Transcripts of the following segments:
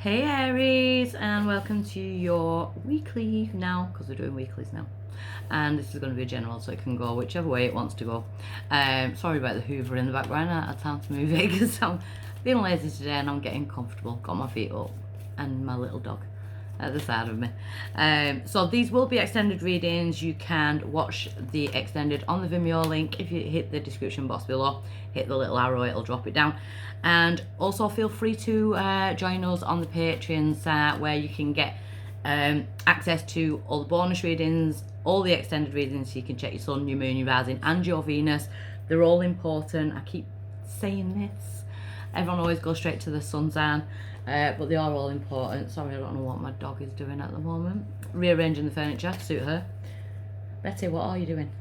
Hey Aries, and welcome to your weekly now, because we're doing weeklies now. And this is going to be a general, so it can go whichever way it wants to go. Sorry about the Hoover in the background. I had time to move it because I'm feeling lazy today and I'm getting comfortable. Got my feet up and my little dog at the side of me. So these will be extended readings. You can watch the extended on the Vimeo link. If you hit the description box below, hit the little arrow, it'll drop it down. And also feel free to join us on the Patreon site, where you can get access to all the bonus readings, all the extended readings, so you can check your sun, your moon, your rising and your Venus. They're all important. I keep saying this. Everyone always goes straight to the sun sign, but they are all important. Sorry, I don't know what my dog is doing at the moment. Rearranging the furniture to suit her. Betty, what are you doing?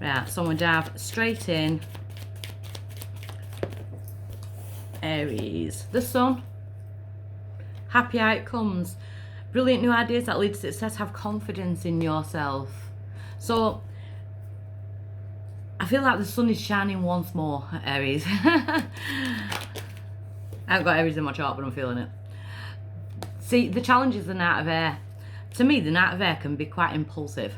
Right, so I'm going to dive straight in. Aries, the sun, happy outcomes, brilliant new ideas that lead to success. Have confidence in yourself. So I feel like the sun is shining once more, Aries. I haven't got Aries in my chart, but I'm feeling it. See, the challenge is the Knight of Air. To me, the Knight of Air can be quite impulsive.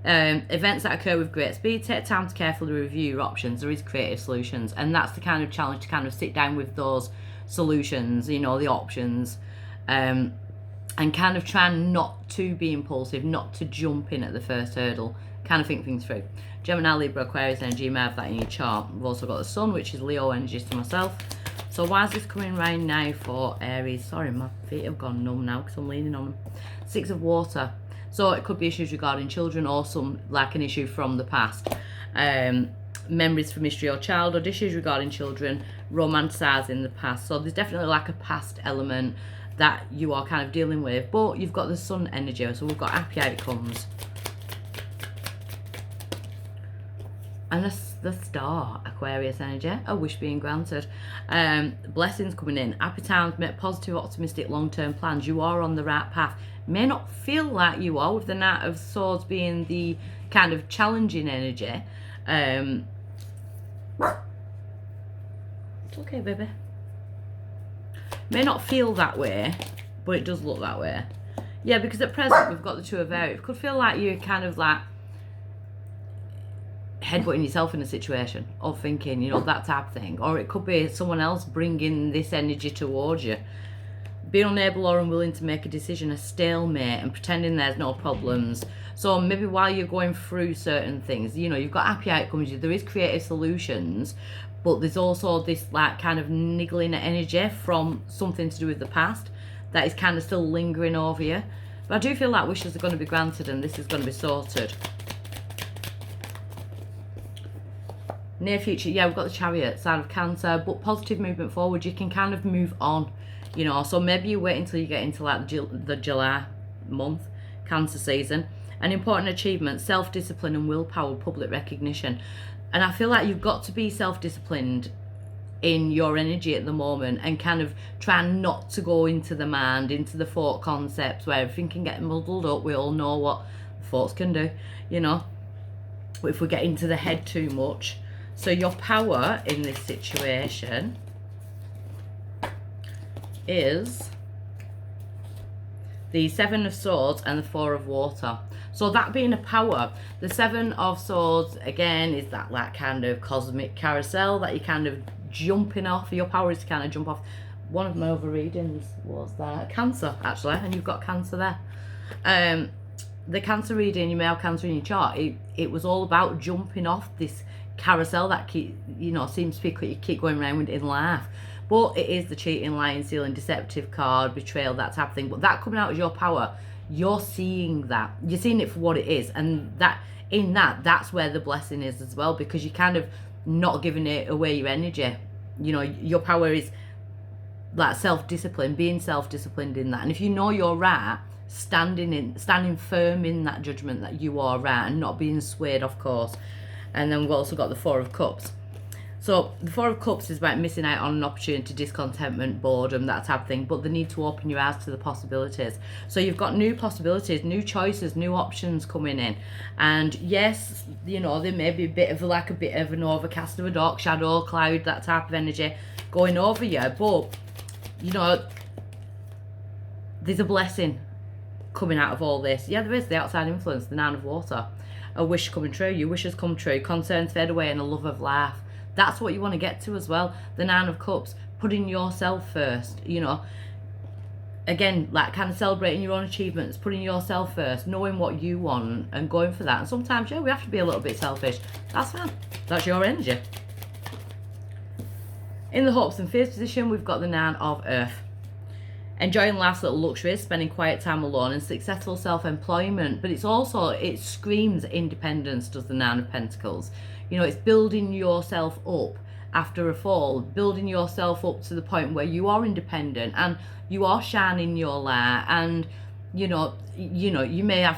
Events that occur with great speed. Take time to carefully review your options. There is creative solutions, and that's the kind of challenge, to kind of sit down with those solutions, you know, the options, and kind of try not to be impulsive, not to jump in at the first hurdle, kind of think things through. Gemini, Libra, Aquarius energy, you may have that in your chart. We've also got the sun, which is Leo energy to myself. So why is this coming round now for Aries? Sorry, my feet have gone numb now because I'm leaning on them. Six of water. So it could be issues regarding children, or some like an issue from the past. Memories from history or childhood, issues regarding children, romanticising the past. So there's definitely like a past element that you are kind of dealing with. But you've got the sun energy, so we've got happy outcomes. And the star, Aquarius energy, a wish being granted. Blessings coming in, happy times, make positive, optimistic, long-term plans. You are on the right path. May not feel like you are, with the Knight of Swords being the kind of challenging energy. It's okay, baby. May not feel that way, but it does look that way. Yeah, because at present we've got the Two of Aries. It could feel like you're kind of like headbutting yourself in a situation, or thinking, you know, that type of thing. Or it could be someone else bringing this energy towards you. Being unable or unwilling to make a decision, a stalemate, and pretending there's no problems. So maybe while you're going through certain things, you know, you've got happy outcomes, there is creative solutions, but there's also this like kind of niggling energy from something to do with the past that is kind of still lingering over you. But I do feel like wishes are going to be granted and this is going to be sorted. Near future, yeah, we've got the Chariot, sign of Cancer, but positive movement forward. You can kind of move on, you know. So maybe you wait until you get into like the July month, Cancer season. An important achievement, self-discipline and willpower, public recognition. And I feel like you've got to be self-disciplined in your energy at the moment, and kind of try not to go into the mind, into the thought concepts where everything can get muddled up. We all know what thoughts can do, you know, if we get into the head too much. So your power in this situation is the Seven of Swords and the Four of Water. So that being a power, the Seven of Swords, again, is that like kind of cosmic carousel that you're kind of jumping off. Your power is to kind of jump off. One of my other readings was that Cancer, actually, and you've got Cancer there. The Cancer reading, you may have Cancer in your chart. It was all about jumping off this carousel that seems to keep going around with in life. But it is the cheating, lying, stealing, deceptive card, betrayal, that type of thing. But that coming out as your power, you're seeing that. You're seeing it for what it is. And that's where the blessing is as well, because you're kind of not giving it away your energy. You know, your power is like self-discipline, being self-disciplined in that. And if you know you're right, standing firm in that judgment that you are right and not being swayed, of course. And then we've also got the Four of Cups. So the Four of Cups is about missing out on an opportunity, discontentment, boredom, that type of thing. But the need to open your eyes to the possibilities. So you've got new possibilities, new choices, new options coming in. And yes, you know, there may be a bit of an overcast of a dark shadow, cloud, that type of energy going over you. But you know, there's a blessing coming out of all this. Yeah, there is the outside influence, the 9 of water. A wish coming true, your wishes come true, concerns fade away, and a love of life. That's what you want to get to as well. The 9 of cups, putting yourself first, you know. Again, like kind of celebrating your own achievements, putting yourself first, knowing what you want and going for that. And sometimes, yeah, we have to be a little bit selfish. That's fine. That's your energy. In the hopes and fears position, we've got the 9 of earth. Enjoying life's little luxuries, spending quiet time alone, and successful self-employment. But it's also, it screams independence, does the 9 of pentacles. You know, it's building yourself up after a fall, building yourself up to the point where you are independent and you are shining your light. And you know, you may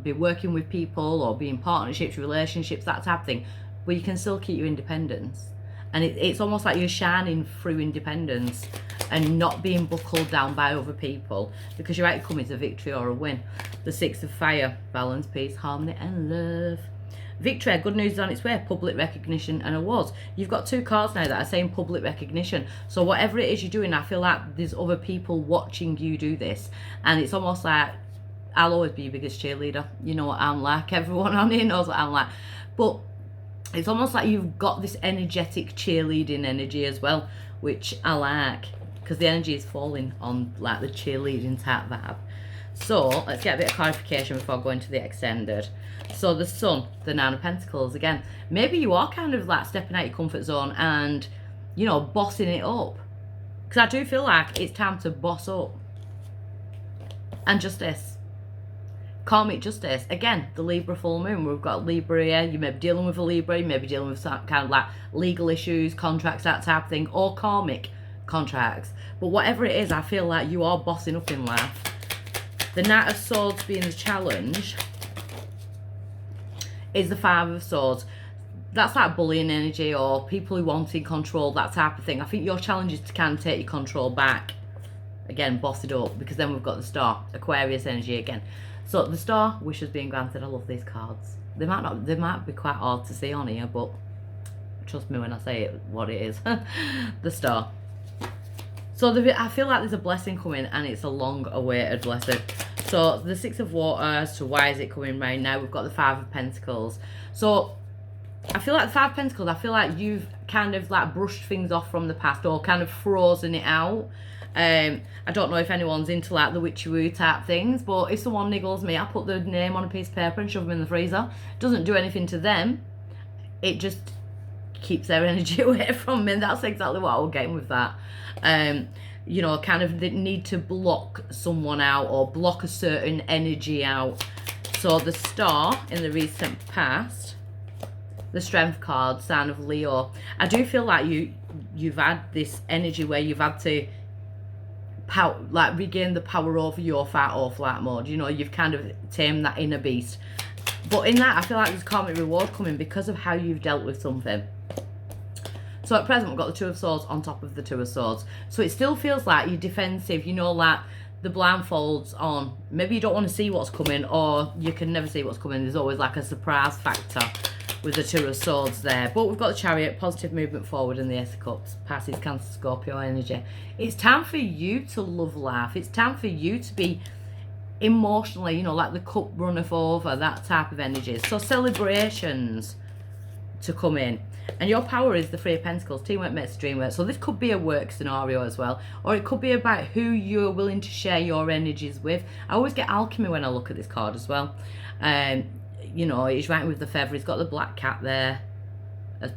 be working with people or be in partnerships, relationships, that type of thing, but you can still keep your independence. And it's almost like you're shining through independence and not being buckled down by other people, because your outcome is a victory or a win. The 6 of fire, balance, peace, harmony, and love. Victory, good news is on its way, public recognition and awards. You've got 2 cards now that are saying public recognition. So whatever it is you're doing, I feel like there's other people watching you do this. And it's almost like, I'll always be your biggest cheerleader. You know what I'm like. Everyone on here knows what I'm like. But it's almost like you've got this energetic cheerleading energy as well, which I like, because the energy is falling on like the cheerleading type vibe. So let's get a bit of clarification before going to the extended. So the sun, the 9 of pentacles, again, maybe you are kind of like stepping out your comfort zone and, you know, bossing it up. Because I do feel like it's time to boss up. And justice. Karmic justice. Again, the Libra full moon. We've got Libra here. You may be dealing with a Libra. You may be dealing with some kind of like legal issues, contracts, that type of thing. Or karmic contracts. But whatever it is, I feel like you are bossing up in life. The Knight of Swords being the challenge is the 5 of Swords. That's like bullying energy or people who wanting control, that type of thing. I think your challenge is to kind of take your control back. Again, boss it up, because then we've got the Star, Aquarius energy again. So the Star, wishes being granted. I love these cards. They might be quite hard to see on here, but trust me when I say it, what it is. The Star. So I feel like there's a blessing coming, and it's a long-awaited blessing. So the 6 of water, as to why is it coming right now, we've got the 5 of pentacles. So I feel like the 5 of pentacles, I feel like you've kind of like brushed things off from the past or kind of frozen it out. I don't know if anyone's into like the witchy-woo type things, but if someone niggles me, I put the name on a piece of paper and shove them in the freezer. It doesn't do anything to them. It just keeps their energy away from me. And that's exactly what I was getting with that. You know, kind of the need to block someone out or block a certain energy out. So the Star in the recent past, the Strength card, sign of Leo. I do feel like you've had this energy where you've had to regain the power over your fight or flight mode. You know, you've kind of tamed that inner beast. But in that, I feel like there's karmic reward coming because of how you've dealt with something. So at present, we've got the 2 of Swords on top of the 2 of Swords. So it still feels like you're defensive, you know, like the blindfolds on. Maybe you don't want to see what's coming, or you can never see what's coming. There's always like a surprise factor with the 2 of Swords there. But we've got the Chariot, positive movement forward, and the Ace of Cups, Pisces, Cancer, Scorpio energy. It's time for you to love life. It's time for you to be emotionally, you know, like the cup runneth over, that type of energy. So celebrations to come in. And your power is the 3 of Pentacles, teamwork makes the dream work. So this could be a work scenario as well, or it could be about who you're willing to share your energies with. I always get alchemy when I look at this card as well. You know, he's right with the feather. He's got the black cat there as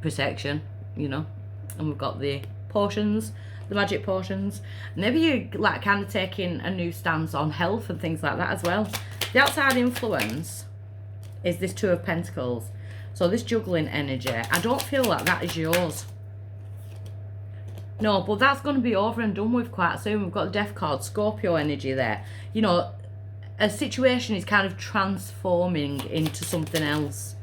protection, you know. And we've got the potions, the magic potions. Maybe you're like kind of taking a new stance on health and things like that as well. The outside influence is this 2 of Pentacles. So this juggling energy, I don't feel like that is yours. No, but that's going to be over and done with quite soon. We've got the Death card, Scorpio energy there. You know, a situation is kind of transforming into something else.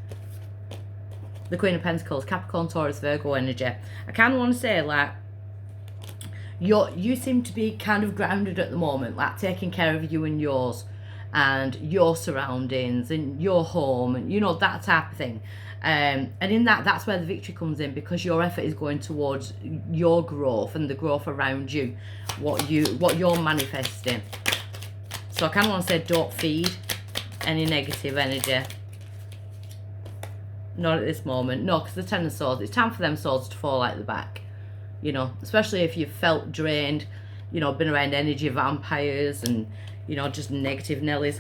The Queen of Pentacles, Capricorn, Taurus, Virgo energy. I kind of want to say, like, you seem to be kind of grounded at the moment, like taking care of you and yours, and your surroundings and your home, and you know, that type of thing. And in that's where the victory comes in, because your effort is going towards your growth and the growth around you, what you're manifesting. So I kind of want to say, don't feed any negative energy. Not at this moment. No, because the Ten of Swords, it's time for them swords to fall out the back. You know, especially if you've felt drained, you know, been around energy vampires and, you know, just negative Nellies.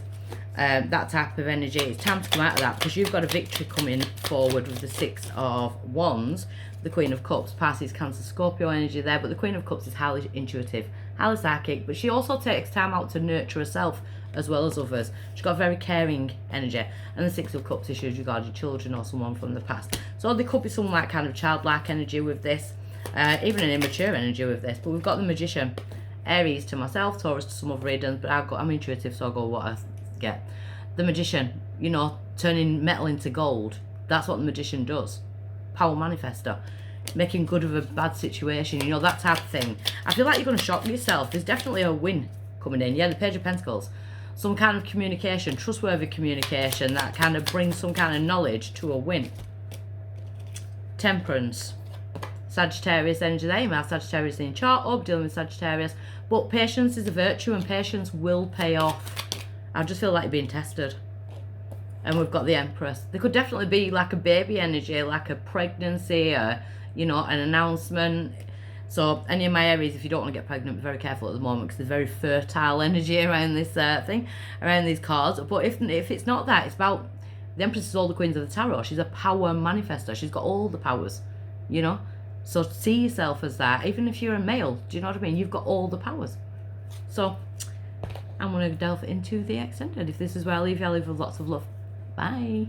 That type of energy, it's time to come out of that, because you've got a victory coming forward with the Six of Wands, the Queen of Cups, Pisces, Cancer, Scorpio energy there. But the Queen of Cups is highly intuitive, highly psychic, but she also takes time out to nurture herself as well as others. She's got very caring energy. And the Six of Cups issues regard your children or someone from the past. So there could be some like kind of childlike energy with this, even an immature energy with this. But we've got the Magician, Aries to myself, Taurus to some other readings, but I'm intuitive, so I'll go what I get. The Magician, you know, turning metal into gold. That's what the Magician does. Power manifester. Making good of a bad situation, you know, that type of thing. I feel like you're going to shock yourself. There's definitely a win coming in. Yeah, the Page of Pentacles. Some kind of communication, trustworthy communication, that kind of brings some kind of knowledge to a win. Temperance. Sagittarius energy there. You might have Sagittarius in your chart or dealing with Sagittarius. But patience is a virtue, and patience will pay off. I just feel like you're being tested. And we've got the Empress. There could definitely be like a baby energy, like a pregnancy, you know, an announcement. So any of my Aries, if you don't want to get pregnant, be very careful at the moment, because there's very fertile energy around this thing, around these cards. But if it's not that, it's about the Empress is all the queens of the tarot. She's a power manifester. She's got all the powers, you know. So see yourself as that. Even if you're a male, do you know what I mean? You've got all the powers. So I'm going to delve into the extended. If this is where I leave you, I leave with lots of love. Bye.